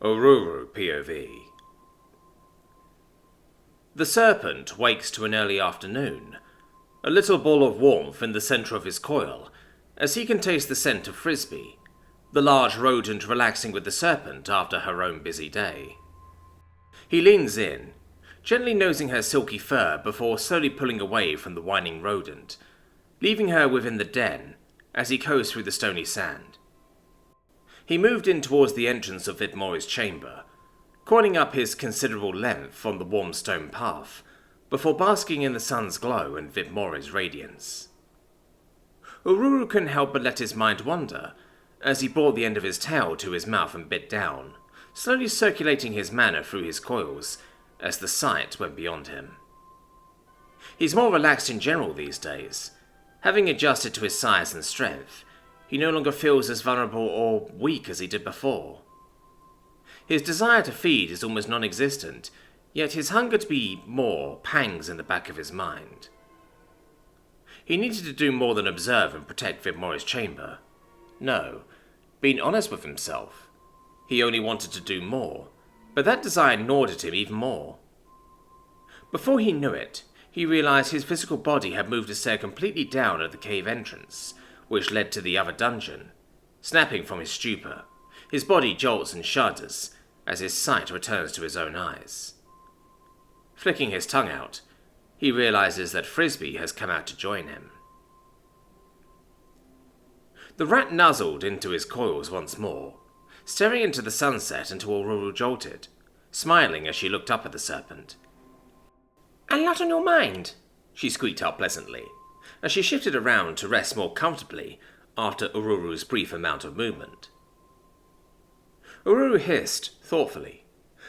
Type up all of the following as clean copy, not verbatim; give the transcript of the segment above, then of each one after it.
Oruru POV. The serpent wakes to an early afternoon, a little ball of warmth in the centre of his coil, as he can taste the scent of Frisbee, the large rodent relaxing with the serpent after her own busy day. He leans in, gently nosing her silky fur before slowly pulling away from the whining rodent, leaving her within the den as he goes through the stony sand. He moved in towards the entrance of Vidmori's chamber, coiling up his considerable length on the warm stone path, before basking in the sun's glow and Vidmori's radiance. Oruru couldn't help but let his mind wander, as he brought the end of his tail to his mouth and bit down, slowly circulating his mana through his coils, as the sight went beyond him. He's more relaxed in general these days. Having adjusted to his size and strength, he no longer feels as vulnerable or weak as he did before. His desire to feed is almost non-existent, yet his hunger to be more pangs in the back of his mind. He needed to do more than observe and protect Vidmori's chamber. No, being honest with himself, he only wanted to do more, but that desire gnawed at him even more. Before he knew it, he realized his physical body had moved a stair completely down at the cave entrance, which led to the other dungeon. Snapping from his stupor, his body jolts and shudders as his sight returns to his own eyes. Flicking his tongue out, he realizes that Frisbee has come out to join him. The rat nuzzled into his coils once more, staring into the sunset until Oruru jolted, smiling as she looked up at the serpent. "A lot on your mind?" she squeaked out pleasantly, as she shifted around to rest more comfortably after Ururu's brief amount of movement. Oruru hissed thoughtfully,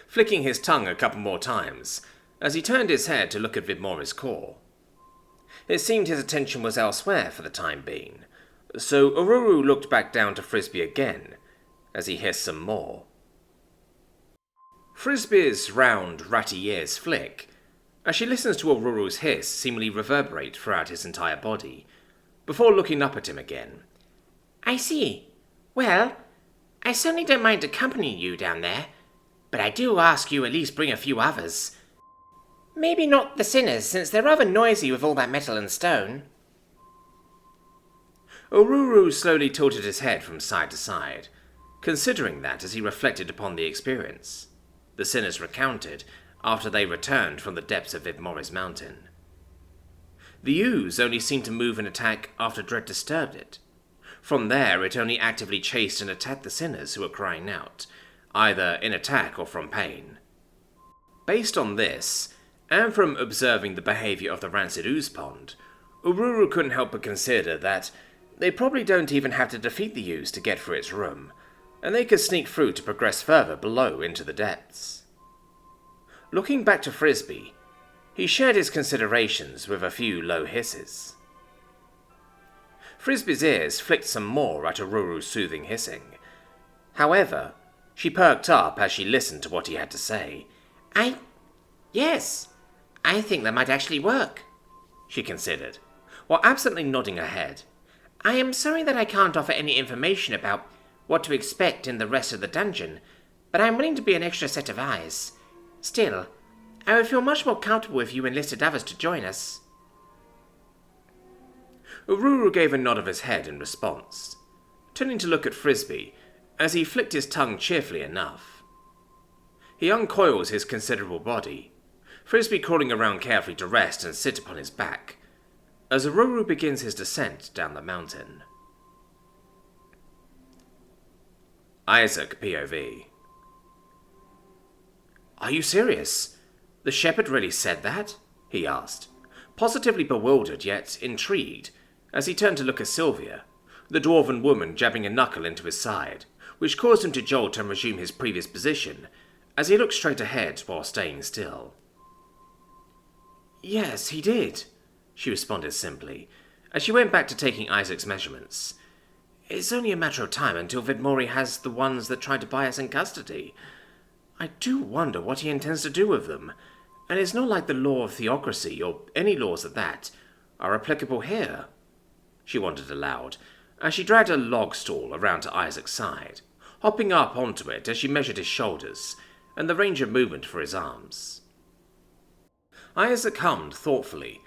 flicking his tongue a couple more times as he turned his head to look at Vidmori's core. It seemed his attention was elsewhere for the time being, so Oruru looked back down to Frisbee again as he hissed some more. Frisbee's round, ratty ears flick as she listens to Ururu's hiss seemingly reverberate throughout his entire body, before looking up at him again. "I see. Well, I certainly don't mind accompanying you down there, but I do ask you at least bring a few others. Maybe not the sinners, since they're rather noisy with all that metal and stone." Oruru slowly tilted his head from side to side, considering that as he reflected upon the experience the sinners recounted after they returned from the depths of Vidmori's mountain. The ooze only seemed to move and attack after dread disturbed it. From there, it only actively chased and attacked the sinners who were crying out, either in attack or from pain. Based on this, and from observing the behaviour of the rancid ooze pond, Oruru couldn't help but consider that they probably don't even have to defeat the ooze to get through its room, and they could sneak through to progress further below into the depths. Looking back to Frisbee, he shared his considerations with a few low hisses. Frisbee's ears flicked some more at Ururu's soothing hissing. However, she perked up as she listened to what he had to say. Yes, I think that might actually work," she considered, while absently nodding her head. "I am sorry that I can't offer any information about what to expect in the rest of the dungeon, but I am willing to be an extra set of eyes. Still, I would feel much more comfortable if you enlisted others to join us." Oruru gave a nod of his head in response, turning to look at Frisbee as he flicked his tongue cheerfully enough. He uncoils his considerable body, Frisbee crawling around carefully to rest and sit upon his back, as Oruru begins his descent down the mountain. Isaac POV. "Are you serious? The shepherd really said that?" he asked, positively bewildered yet intrigued, as he turned to look at Sylvia, the dwarven woman jabbing a knuckle into his side, which caused him to jolt and resume his previous position, as he looked straight ahead while staying still. "Yes, he did," she responded simply, as she went back to taking Isaac's measurements. "It's only a matter of time until Vidmori has the ones that tried to buy us in custody. I do wonder what he intends to do with them, and it's not like the law of theocracy, or any laws at that, are applicable here," she wondered aloud, as she dragged a log stool around to Isaac's side, hopping up onto it as she measured his shoulders and the range of movement for his arms. Isaac hummed thoughtfully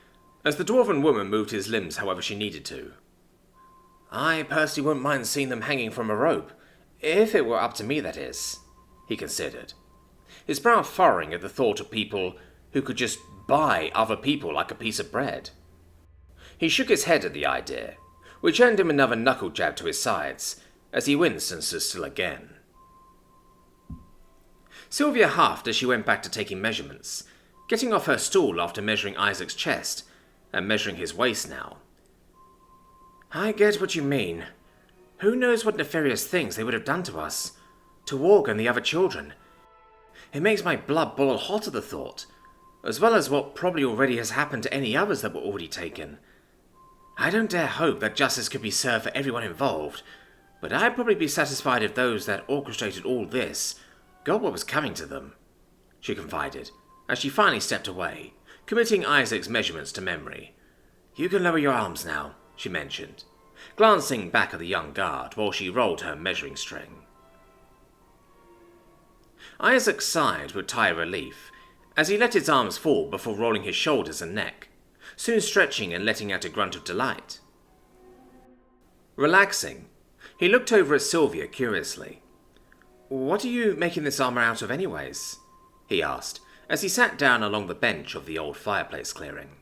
as the dwarven woman moved his limbs however she needed to. I personally wouldn't mind seeing them hanging from a rope, if it were up to me, that is, he considered, his brow furrowing at the thought of people who could just buy other people like a piece of bread. He shook his head at the idea, which earned him another knuckle jab to his sides as he winced and stood still again. Sylvia huffed as she went back to taking measurements, getting off her stool after measuring Isaac's chest and measuring his waist now. I get what you mean. Who knows what nefarious things they would have done to us, to Warg and the other children. It makes my blood boil hot at the thought, as well as what probably already has happened to any others that were already taken. I don't dare hope that justice could be served for everyone involved, but I'd probably be satisfied if those that orchestrated all this got what was coming to them, she confided, as she finally stepped away, committing Isaac's measurements to memory. You can lower your arms now, she mentioned, glancing back at the young guard while she rolled her measuring string. Isaac sighed with tired relief as he let his arms fall before rolling his shoulders and neck, soon stretching and letting out a grunt of delight. Relaxing, he looked over at Sylvia curiously. What are you making this armor out of anyways? He asked, as he sat down along the bench of the old fireplace clearing.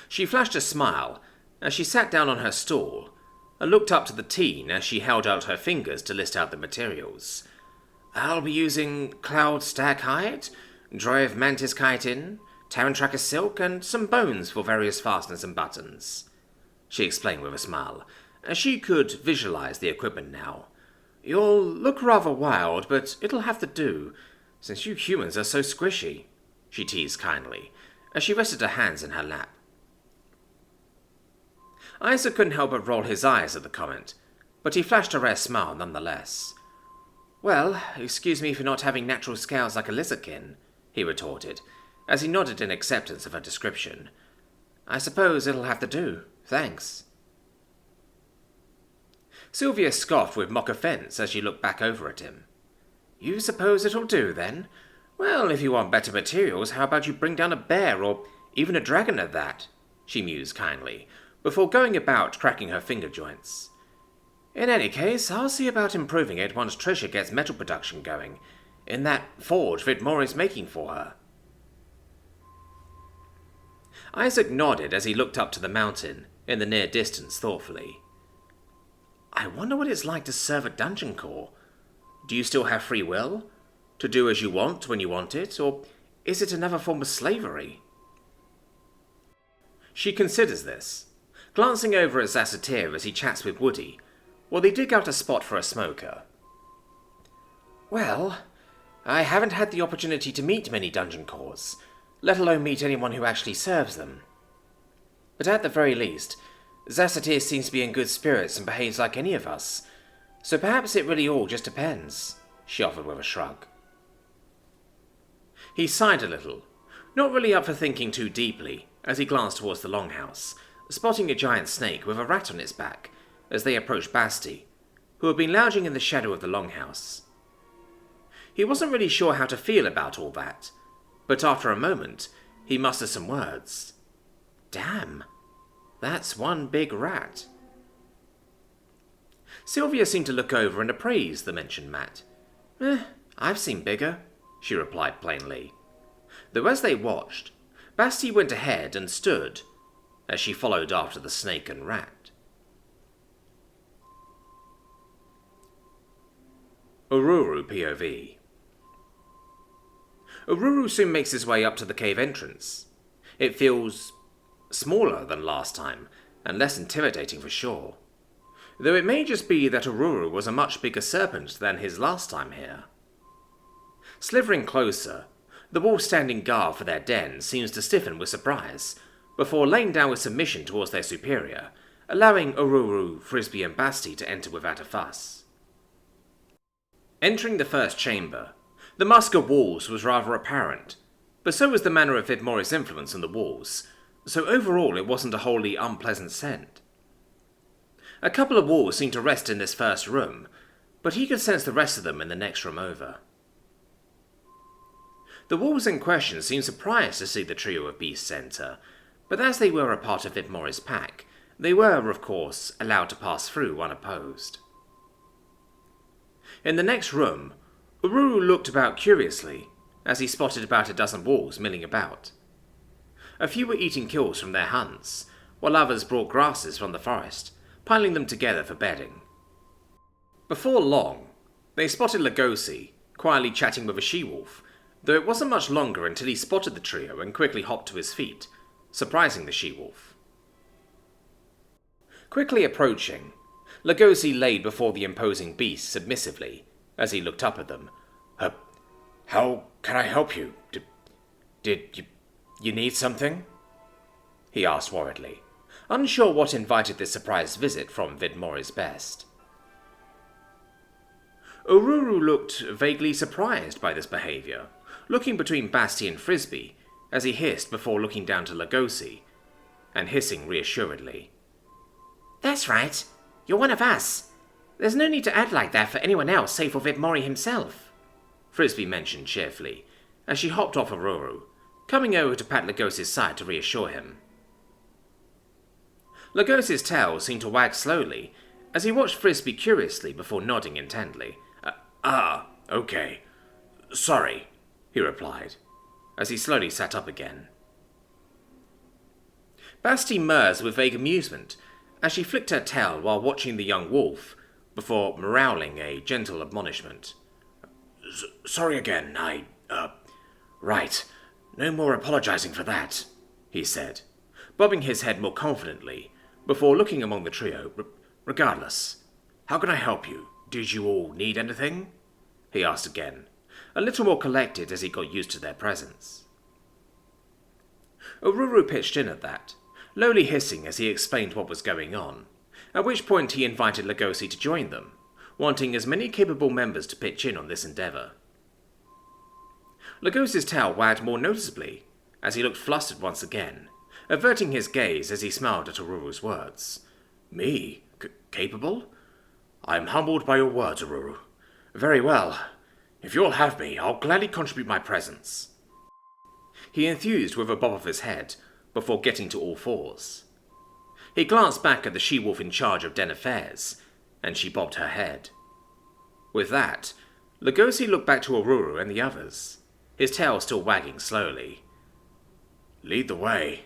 She flashed a smile as she sat down on her stool and looked up to the teen as she held out her fingers to list out the materials. I'll be using cloud stag hide, Droiv mantis chitin, Terran tracker silk, and some bones for various fasteners and buttons, she explained with a smile, as she could visualize the equipment now. You'll look rather wild, but it'll have to do, since you humans are so squishy, she teased kindly, as she rested her hands in her lap. Isaac couldn't help but roll his eyes at the comment, but he flashed a rare smile nonetheless. Well, excuse me for not having natural scales like a lizardkin, he retorted, as he nodded in acceptance of her description. I suppose it'll have to do, thanks. Sylvia scoffed with mock offence as she looked back over at him. You suppose it'll do, then? Well, if you want better materials, how about you bring down a bear, or even a dragon at that? She mused kindly, before going about cracking her finger joints. In any case, I'll see about improving it once Tricia gets metal production going, in that forge Vidmore making for her. Isaac nodded as he looked up to the mountain, in the near distance, thoughtfully. I wonder what it's like to serve a dungeon call. Do you still have free will? To do as you want when you want it, or is it another form of slavery? She considers this, glancing over at Zassatir as he chats with Woody, while they dig out a spot for a smoker. Well, I haven't had the opportunity to meet many dungeon cores, let alone meet anyone who actually serves them. But at the very least, Zassatir seems to be in good spirits and behaves like any of us, so perhaps it really all just depends, she offered with a shrug. He sighed a little, not really up for thinking too deeply, as he glanced towards the longhouse, spotting a giant snake with a rat on its back as they approached Basti, who had been lounging in the shadow of the longhouse. He wasn't really sure how to feel about all that, but after a moment, he mustered some words. Damn, that's one big rat. Sylvia seemed to look over and appraise the mentioned mat. I've seen bigger, she replied plainly. Though as they watched, Basti went ahead and stood, as she followed after the snake and rat. Ururu POV. Ururu soon makes his way up to the cave entrance. It feels smaller than last time, and less intimidating for sure. Though it may just be that Ururu was a much bigger serpent than his last time here. Slithering closer, the wolf standing guard for their den seems to stiffen with surprise, before laying down with submission towards their superior, allowing Ururu, Frisbee and Basti to enter without a fuss. Entering the first chamber, the musk of walls was rather apparent, but so was the manner of Vidmore's influence on the walls, so overall it wasn't a wholly unpleasant scent. A couple of wolves seemed to rest in this first room, but he could sense the rest of them in the next room over. The wolves in question seemed surprised to see the trio of beasts enter, but as they were a part of Vidmore's pack, they were, of course, allowed to pass through unopposed. In the next room, Ururu looked about curiously as he spotted about a dozen wolves milling about. A few were eating kills from their hunts, while others brought grasses from the forest, piling them together for bedding. Before long, they spotted Lugosi, quietly chatting with a she-wolf, though it wasn't much longer until he spotted the trio and quickly hopped to his feet, surprising the she-wolf. Quickly approaching, Lugosi laid before the imposing beast submissively as he looked up at them. How can I help you? Did you need something? He asked worriedly, unsure what invited this surprise visit from Vidmore's best. Ururu looked vaguely surprised by this behaviour, looking between Basti and Frisbee as he hissed before looking down to Lugosi, and hissing reassuredly. That's right. You're one of us. There's no need to act like that for anyone else save for Vidmore himself, Frisbee mentioned cheerfully, as she hopped off Ururu, coming over to pat Lugosi's side to reassure him. Lugosi's tail seemed to wag slowly as he watched Frisbee curiously before nodding intently. Okay. Sorry, he replied, as he slowly sat up again. Basti murs with vague amusement as she flicked her tail while watching the young wolf, before mowling a gentle admonishment. Sorry again, Right. No more apologizing for that, he said, bobbing his head more confidently, before looking among the trio. Regardless, how can I help you? Did you all need anything? He asked again, a little more collected as he got used to their presence. Ururu pitched in at that, lowly hissing as he explained what was going on, at which point he invited Lugosi to join them, wanting as many capable members to pitch in on this endeavour. Lugosi's tail wagged more noticeably as he looked flustered once again, averting his gaze as he smiled at Ururu's words. Me? Capable? I am humbled by your words, Ururu. Very well. If you'll have me, I'll gladly contribute my presence. He enthused with a bob of his head, before getting to all fours. He glanced back at the she-wolf in charge of den affairs, and she bobbed her head. With that, Lugosi looked back to Ururu and the others, his tail still wagging slowly. Lead the way.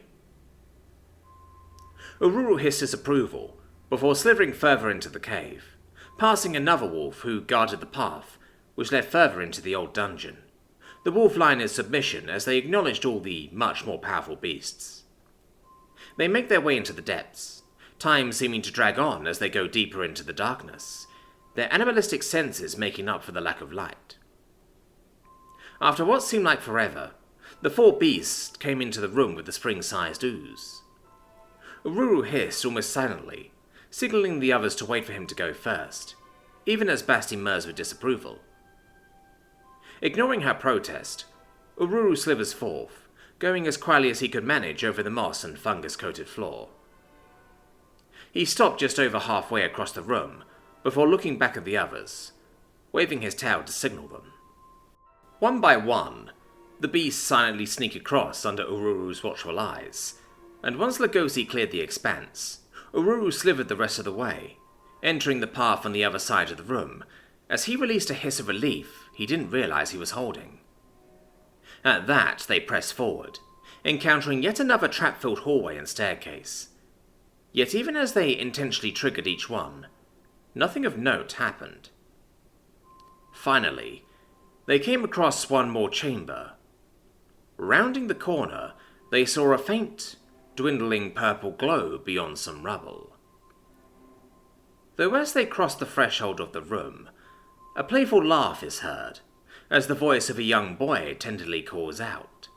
Ururu hissed his approval, before slithering further into the cave, passing another wolf who guarded the path, which led further into the old dungeon, the wolf lying in submission as they acknowledged all the much more powerful beasts. They make their way into the depths, time seeming to drag on as they go deeper into the darkness, their animalistic senses making up for the lack of light. After what seemed like forever, the four beasts came into the room with the spring-sized ooze. Ururu hissed almost silently, signalling the others to wait for him to go first, even as Basti murs with disapproval. Ignoring her protest, Ururu slithers forth, going as quietly as he could manage over the moss and fungus-coated floor. He stopped just over halfway across the room, before looking back at the others, waving his tail to signal them. One by one, the beasts silently sneak across under Ururu's watchful eyes, and once Lugosi cleared the expanse, Ururu slithered the rest of the way, entering the path on the other side of the room, as he released a hiss of relief he didn't realize he was holding. At that, they pressed forward, encountering yet another trap-filled hallway and staircase. Yet even as they intentionally triggered each one, nothing of note happened. Finally, they came across one more chamber. Rounding the corner, they saw a faint, dwindling purple glow beyond some rubble. Though as they crossed the threshold of the room, a playful laugh is heard, as the voice of a young boy tenderly calls out,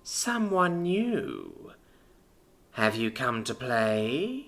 "Someone new? Have you come to play?"